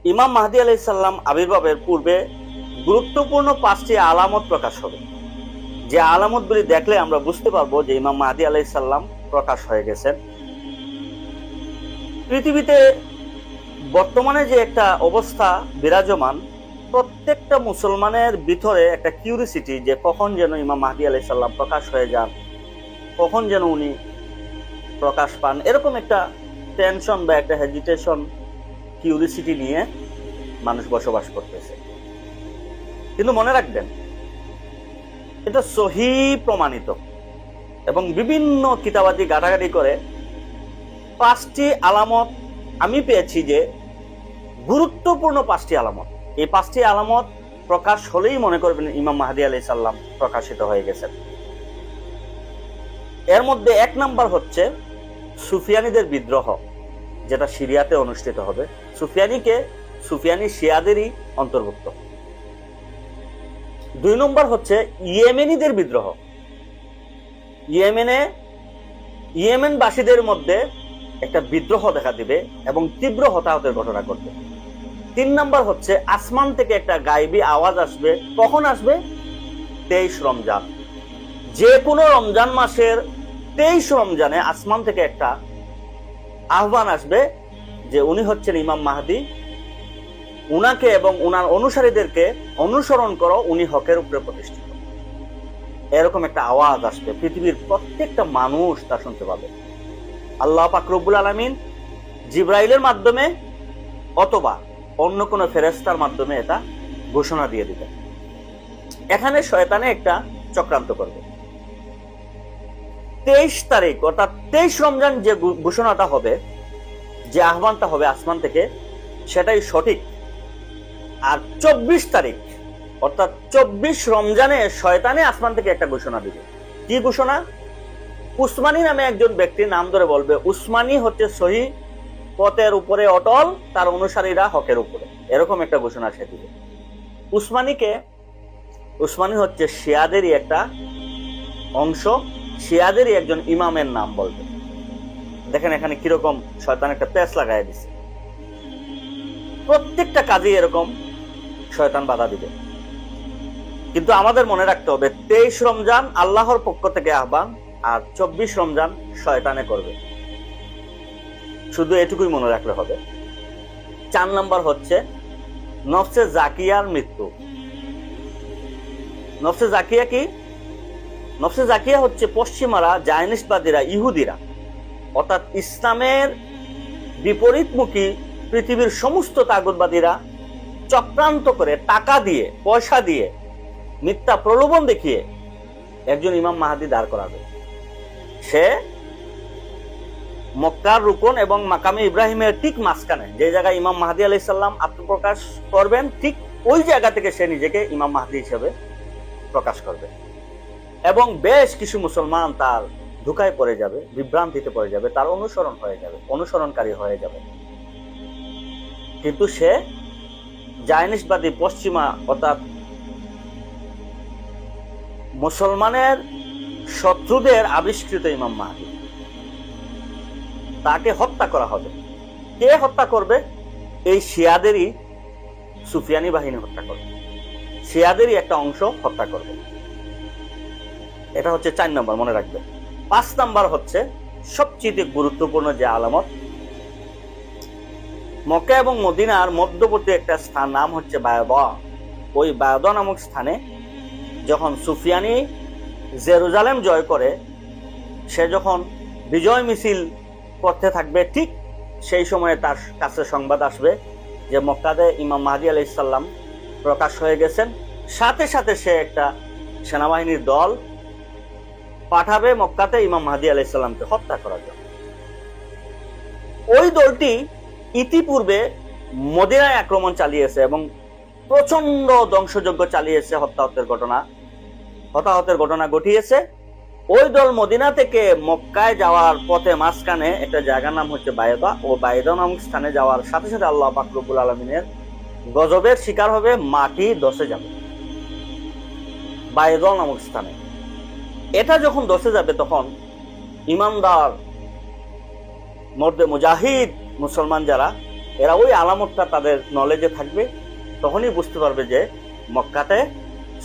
ইমাম মাহদী আলাইহিস সালাম আবির্ভাবের পূর্বে গুরুত্বপূর্ণ 5টি আলামত প্রকাশ হবে, যে আলামতগুলি দেখলে আমরা বুঝতে পারবো যে ইমাম মাহদী আলাইহিস সালাম প্রকাশ হয়ে গেছেন। পৃথিবীতে বর্তমানে যে একটা অবস্থা বিরাজমান, প্রত্যেকটা মুসলমানের ভিতরে একটা কিউরিসিটি যে কখন যেন ইমাম মাহদী আলাইহিস সালাম প্রকাশ হয়ে যান, কখন যেন উনি প্রকাশ পান, এরকম একটা টেনশন বা একটা হেজিটেশন, কিউরিসিটি নিয়ে মানুষ বসবাস করতেছে। কিন্তু মনে রাখবেন, এটা সহি প্রমাণিত এবং বিভিন্ন কিতাবাদি ঘাটাঘাটি করে 5টি আলামত আমি পেয়েছি, যে গুরুত্বপূর্ণ 5টি আলামত। এই 5টি আলামত প্রকাশ হলেই মনে করবেন ইমাম মাহদী আলাইহিস সালাম প্রকাশিত হয়ে গেছেন। এর মধ্যে 1 নাম্বার হচ্ছে সুফিয়ানীদের বিদ্রোহ, যেটা সিরিয়াতে অনুষ্ঠিত হবে। সুফিয়ানি শিয়াদেরই অন্তর্ভুক্ত। 2 নম্বর হচ্ছে ইয়েমেনিদের বিদ্রোহ। ইয়েমেনবাসীদের মধ্যে একটা বিদ্রোহ দেখা দিবে এবং তীব্র হতাহতের ঘটনা ঘটবে। 3 নম্বর হচ্ছে আসমান থেকে একটা গায়েবী আওয়াজ আসবে। কখন আসবে? 23 রমজান। যে কোনো রমজান মাসের 23 রমজানে আসমান থেকে একটা আহ্বান আসবে যে উনি হচ্ছেন ইমাম মাহদী, উনাকে এবং উনার অনুসারীদেরকে অনুসরণ করো, উনি হকের উপরে প্রতিষ্ঠিত। এরকম একটা আওয়াজ আসবে, পৃথিবীর প্রত্যেকটা মানুষ তা শুনতে পাবে। আল্লাহ পাক রব্বুল আলামিন জিবরাইলের মাধ্যমে অথবা অন্য কোনো ফেরেশতার মাধ্যমে এটা ঘোষণা দিয়ে দিবে। এখানে শয়তানে একটা চক্রান্ত করবে। 23 তারিখ অর্থাৎ 23 রমজান যে ঘোষণাটা হবে, যে আহ্বানটা হবে আসমান থেকে, সেটাই সঠিক। আর 24 তারিখ অর্থাৎ 24 রমজানে শয়তানে আসমান থেকে একটা ঘোষণা দিবে। কি ঘোষণা? উসমানী নামে একজন ব্যক্তির নাম ধরে বলবে, উসমানী হচ্ছে সহি পথের উপরে অটল, তার অনুসারীরা হকের উপরে। এরকম একটা ঘোষণা সে দিবে। উসমানী হচ্ছে শিয়াদেরই একটা অংশ, শিয়াদেরই একজন ইমামের নাম বলবে। দেখেন এখানে কিরকম শয়তান একটা পেঁচ লাগাই দিছে। প্রত্যেকটা কাজে এরকম শয়তান বাধা দিবে। কিন্তু আমাদের মনে রাখতে হবে, 23 রমজান আল্লাহর পক্ষ থেকে আহ্বান, আর 24 রমজান শয়তানে করবে। শুধু এটুকুই মনে রাখলে হবে। 4 নাম্বার হচ্ছে নফসে জাকিয়ার মৃত্যু। নফসে জাকিয়া কি? নফসে জাকিয়া হচ্ছে পশ্চিমারা, জায়নিসবাদীরা, ইহুদিরা, অর্থাৎ ইসলামের বিপরীতমুখী পৃথিবীর সমস্ত তাগুতবাদীরা চক্রান্ত করে, টাকা দিয়ে, পয়সা দিয়ে, মিথ্যা প্রলোভন দেখিয়ে একজন ইমাম মাহদী দাঁড় করাবে। সে মক্কার রুকন এবং মাকামে ইব্রাহিমের ঠিক মাঝখানে, যে জায়গায় ইমাম মাহদী আলাইহিস সালাম আত্মপ্রকাশ করবেন, ঠিক ওই জায়গা থেকে সে নিজেকে ইমাম মাহদী হিসেবে প্রকাশ করবে। এবং বেশ কিছু মুসলমান তার ধোঁকায় পড়ে যাবে, বিভ্রান্তিতে পড়ে যাবে, তার অনুসরণকারী হয়ে যাবে। কিন্তু সে জায়নিসবাদী পশ্চিমা অর্থাৎ মুসলমানের শত্রুদের আবিষ্কৃত ইমাম মাহদী। তাকে হত্যা করা হবে। কে হত্যা করবে? এই শিয়াদেরই সুফিয়ানি বাহিনী হত্যা করবে। শিয়াদেরই একটা অংশ হত্যা করবে। এটা হচ্ছে 4 নম্বর, মনে রাখবেন। 5 নাম্বার হচ্ছে সবচেয়ে গুরুত্বপূর্ণ যে আলামত। মক্কা এবং মদিনার মধ্যবর্তী একটা স্থান, নাম হচ্ছে বায়দা। ওই বায়দা নামক স্থানে যখন সুফিয়ানি জেরুজালেম জয় করে, সে যখন বিজয় মিছিল করতে থাকবে, ঠিক সেই সময়ে তার কাছে সংবাদ আসবে যে মক্কাতে ইমাম মাহদী আলাইহিস সালাম প্রকাশ হয়ে গেছেন। সাথে সাথে সে একটা সেনাবাহিনীর দল পাঠাবে মক্কাতে ইমাম মাহদী আলাইহিস সালামকে হত্যা করার জন্য। ওই দলটি ইতিপূর্বে মদিনায় আক্রমণ চালিয়েছে এবং প্রচন্ড ধ্বংসযজ্ঞ চালিয়েছে, হতাহতের ঘটনা ঘটিয়েছে। ওই দল মদিনা থেকে মক্কায় যাওয়ার পথে মাঝখানে একটা জায়গার নাম হচ্ছে বায়দা। ও বায়দা নামক স্থানে যাওয়ার সাথে সাথে আল্লাহ পাক রব্বুল আলামিনের গজবের শিকার হবে, মাটি ধসে যাবে বায়দা নামক স্থানে। এটা যখন ধসে যাবে, তখন ইমানদার মর্দে মুজাহিদ মুসলমান যারা, এরা ওই আলামতটা তাদের নলেজে থাকবে, তখনই বুঝতে পারবে যে মক্কাতে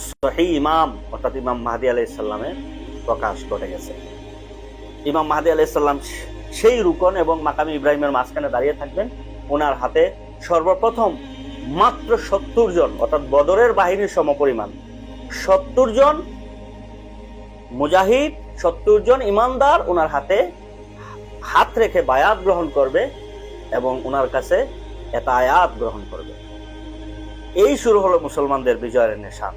সহিহ ইমাম অর্থাৎ ইমাম মাহদী আলাইহিস সালামের প্রকাশ ঘটে গেছে। ইমাম মাহদী আলাইহিস সালাম সেই রুকন এবং মাকামে ইব্রাহিমের মাঝখানে দাঁড়িয়ে থাকবেন। ওনার হাতে সর্বপ্রথম মাত্র 70 জন অর্থাৎ বদরের বাহিনীর সমপরিমাণ 70 জন মুজাহিদ, 70 জন ইমানদার ওনার হাতে হাত রেখে বায়াত গ্রহণ করবে এবং ওনার কাছে এতায়াত গ্রহণ করবে। এই শুরু হলো মুসলমানদের বিজয়ের নিশান।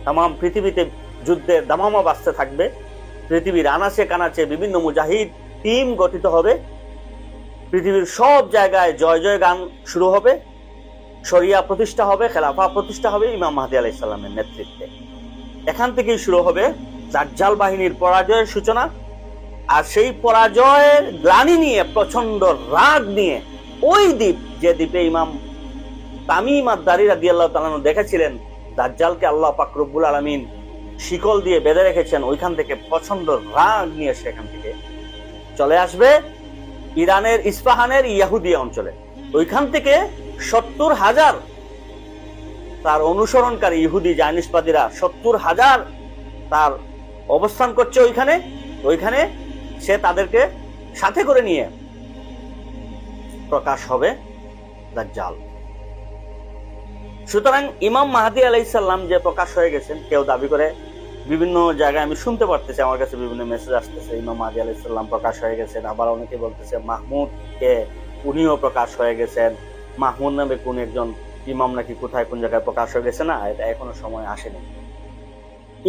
তামাম পৃথিবীতে যুদ্ধের দামামা বাজতে থাকবে। পৃথিবীর আনাচে কানাচে বিভিন্ন মুজাহিদ টিম গঠিত হবে। পৃথিবীর সব জায়গায় জয় জয় গান শুরু হবে। শরিয়া প্রতিষ্ঠা হবে, খেলাফা প্রতিষ্ঠা হবে ইমাম মাহদী আলাইহিস সালামের নেতৃত্বে। এখান থেকেই শুরু হবে দাজ্জাল বাহিনীর পরাজয়ের সূচনা। আর সেই পরাজয়ের গ্লানি নিয়ে, প্রচন্ড রাগ নিয়ে, ওই দ্বীপ যে দ্বীপে ইমাম তামিম আদ-দারি রাদিয়াল্লাহু তাআলা আনহু দেখেছিলেন দাজ্জালকে আল্লাহ পাক রব্বুল আলামিন শিকল দিয়ে বেঁধে রেখেছেন, ওইখান থেকে প্রচন্ড রাগ নিয়ে সেখান থেকে চলে আসবে ইরানের ইস্পাহানের ইয়াহুদিয়া অঞ্চলে। ওইখান থেকে 70,000 তার অনুসরণকারী ইহুদি জায়নিসবাদীরা 70,000 তার অবস্থান করছে ওইখানে সে তাদেরকে সাথে করে নিয়ে প্রকাশ হবে দাজ্জাল। সুতরাং ইমাম মাহদী আলাইহিস সালাম যে প্রকাশ হয়ে গেছেন, কেউ দাবি করে, বিভিন্ন জায়গায় আমি শুনতে পারতেছি, আমার কাছে বিভিন্ন মেসেজ আসতেছে ইমাম মাহদী আলাইহিস সালাম প্রকাশ হয়ে গেছেন। আবার অনেকে বলতেছে মাহমুদ কে উনিও প্রকাশ হয়ে গেছেন। মাহমুদ নামে কোন একজন ইমাম নাকি কোথায় কোন জায়গায় প্রকাশ হয়ে গেছে, না, এটা এখনো সময় আসেনি।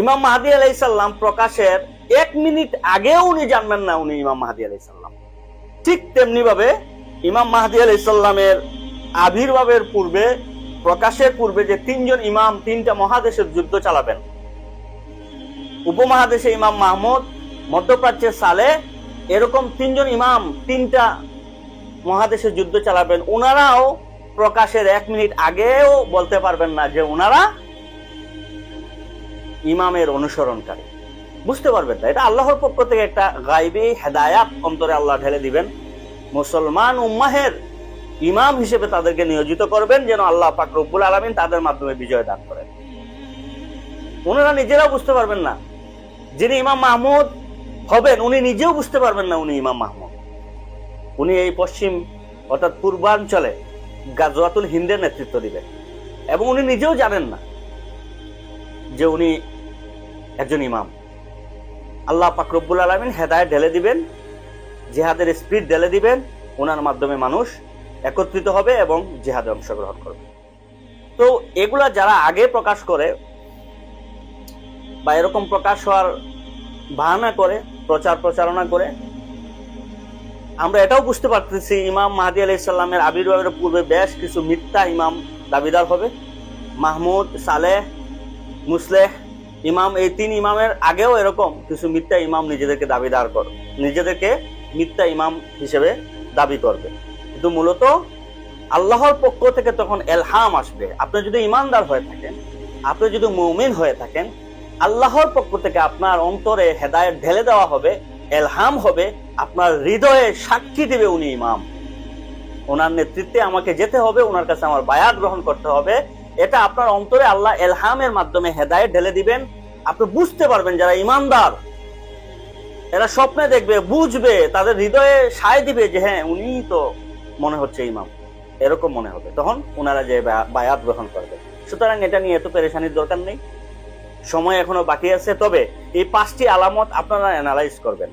ইমাম মাহদী আলাইহিস সালাম প্রকাশের 1 মিনিট আগেও উনি জানবেন না উনি ইমাম মাহদী আলাইহিস সালাম। ঠিক তেমনি ভাবে ইমাম মাহদী আলাইহিস সালামের আবির্ভাবের পূর্বে, প্রকাশের পূর্বে যে 3 জন ইমাম 3টা মহাদেশের যুদ্ধ চালাবেন, উপমহাদেশে ইমাম মাহমুদ, মধ্যপ্রাচ্যের সালেহ, এরকম 3 জন ইমাম 3টা মহাদেশের যুদ্ধ চালাবেন, ওনারাও প্রকাশের 1 মিনিট আগেও বলতে পারবেন না যে ওনারা ইমামের অনুসরণকারী। বুঝতে পারবেন না, এটা আল্লাহর পক্ষ থেকে একটা গায়বী হেদায়াত অন্তরে আল্লাহ ঢেলে দিবেন। মুসলমান উম্মাহের ইমাম হিসেবে তাদেরকে নিয়োজিত করবেন, যেন আল্লাহ পাক রব্বুল আলামিন তাদের মাধ্যমে বিজয় দান করেন। ওনারা নিজেরাও বুঝতে পারবেন না, যিনি ইমাম মাহমুদ হবেন উনি নিজেও বুঝতে পারবেন না উনি ইমাম মাহমুদ। উনি এই পশ্চিম অর্থাৎ পূর্বাঞ্চলে গাজওয়াতুল হিন্দের নেতৃত্ব দিবেন এবং উনি নিজেও জানেন না যে উনি একজন ইমাম। আল্লাহ পাক রব্বুল আলামিন হেদায়েত ঢেলে দিবেন, জিহাদের স্পিড ঢেলে দিবেন, ওনার মাধ্যমে মানুষ একত্রিত হবে এবং জিহাদে অংশগ্রহণ করবে। তো এগুলা যারা আগে প্রকাশ করে বা এরকম প্রকাশ হওয়ার বাহানা করে, প্রচারণা করে, আমরা এটাও বুঝতে পারতেছি ইমাম মাহদী আলাইহিস সালামের আবির্ভাবের পূর্বে বেশ কিছু মিথ্যা ইমাম দাবিদার হবে। মাহমুদ, সালেহ, মুসলেহ ইমাম, এই 3 ইমামের আগেও এরকম কিছু মিথ্যা ইমাম নিজেদেরকে মিথ্যা ইমাম হিসেবে দাবি করবে। কিন্তু মূলত আল্লাহর পক্ষ থেকে তখন এলহাম আসবে। আপনি যদি ইমানদার হয়ে থাকেন, আপনি যদি মুমিন হয়ে থাকেন, আল্লাহর পক্ষ থেকে আপনার অন্তরে হেদায়েত ঢেলে দেওয়া হবে, এলহাম হবে, আপনার হৃদয়ে সাক্ষী দিবে উনি ইমাম, ওনার নেতৃত্বে আমাকে যেতে হবে, ওনার কাছে আমার বায়াত গ্রহণ করতে হবে। এটা আপনার অন্তরে আল্লাহ এলহামের মাধ্যমে হেদায়েত ঢেলে দিবেন। আপনি বুঝতে পারবেন যারা ইমানদার এরা স্বপ্নে দেখবে, বুঝবে, তাদের হৃদয়ে সায় দিবে যে হ্যাঁ উনি তো মনে হচ্ছে ইমাম, এরকম মনে হবে, তখন ওনারা যে বায়াত গ্রহণ করবে। সুতরাং এটা নিয়ে এত পেরেশানির দরকার নেই, সময় এখনো বাকি আছে। তবে এই 5টি আলামত আপনারা অ্যানালাইজ করবেন।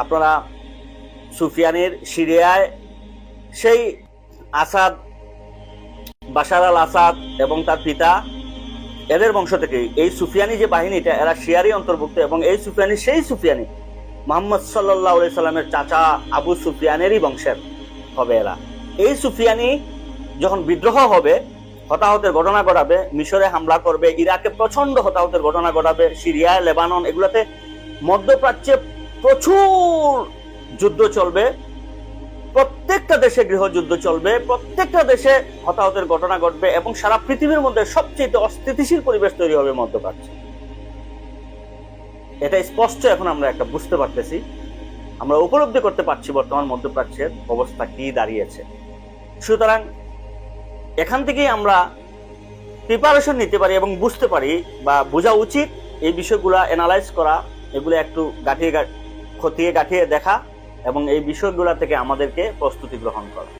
আপনারা সুফিয়ানির সিরিয়ায় সেই আসাদ, বাশার আল আসাদ এবং তার পিতা, এদের বংশ থেকে এই সুফিয়ানি যে বাহিনীটা, এরা শিয়ারই অন্তর্ভুক্ত এবং এই সুফিয়ানি সেই সুফিয়ানি মুহাম্মদ সাল্লাল্লাহু আলাইহি সাল্লামের চাচা আবু সুফিয়ানেরই বংশের হবে এরা। এই সুফিয়ানি যখন বিদ্রোহ হবে, হতাহতের ঘটনা ঘটাবে, মিশরে হামলা করবে, ইরাকে প্রচন্ড হতাহতের ঘটনা ঘটাবে, সিরিয়ায়, লেবানন, এগুলোতে মধ্যপ্রাচ্যে প্রচুর যুদ্ধ চলবে, প্রত্যেকটা দেশে গৃহযুদ্ধ চলবে, প্রত্যেকটা দেশে হতাহতের ঘটনা ঘটবে এবং সারা পৃথিবীর মধ্যে সবচেয়ে অস্থিতিশীল পরিবেশ তৈরি হবে মধ্যপ্রাচ্যে। এটা স্পষ্ট এখন আমরা একটা বুঝতে পারতেছি, আমরা উপলব্ধি করতে পারছি বর্তমান মধ্যপ্রাচ্যের অবস্থা কি দাঁড়িয়েছে। সুতরাং এখান থেকেই আমরা প্রিপারেশন নিতে পারি এবং বুঝতে পারি বা বোঝা উচিত এই বিষয়গুলা অ্যানালাইজ করা, এগুলো একটু খতিয়ে গাঠিয়ে দেখা এবং এই বিষয়গুলা থেকে আমাদেরকে প্রস্তুতি গ্রহণ করা।